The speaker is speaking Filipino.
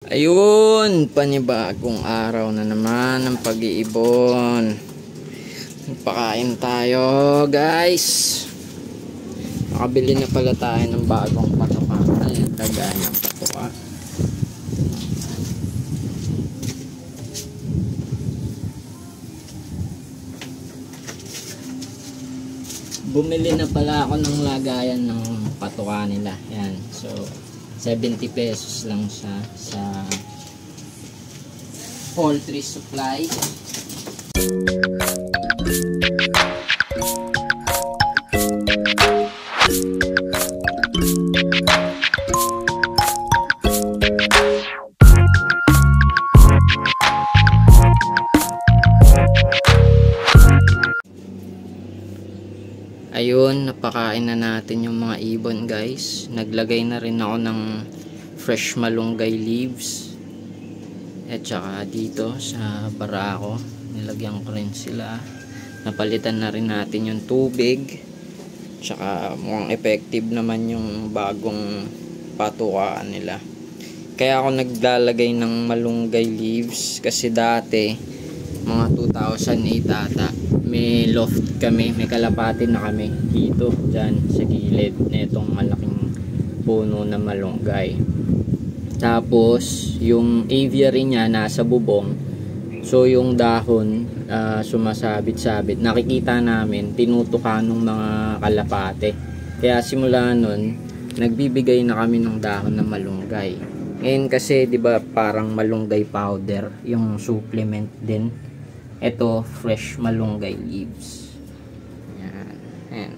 Ayun, panibagong araw na naman ng pag-iibon. Pakain tayo, guys. Nakabili na pala tayo ng bagong patuka. Ayan, lagay ng patuka. Bumili na pala ako ng lagayan ng patuka nila. Yan, so 70 pesos lang siya sa poultry supply. Ayun, napakain na natin yung mga ibon, guys. Naglagay na rin ako ng fresh malunggay leaves. At saka dito sa barako, nilagyan ko rin sila. Napalitan na rin natin yung tubig. Tsaka mukhang effective naman yung bagong patukaan nila. Kaya ako naglalagay ng malunggay leaves kasi dati, mga 2008 ata, may loft kami, may kalapati na kami dito, dyan sa gilid na itong malaking puno na malunggay. Tapos yung aviary niya nasa bubong, so yung dahon sumasabit-sabit, nakikita namin tinutukan ng mga kalapate. Kaya simula nun nagbibigay na kami ng dahon na malunggay. Ngayon kasi 'di ba parang malunggay powder yung supplement din. Ito, fresh malunggay leaves. Yan. Yan.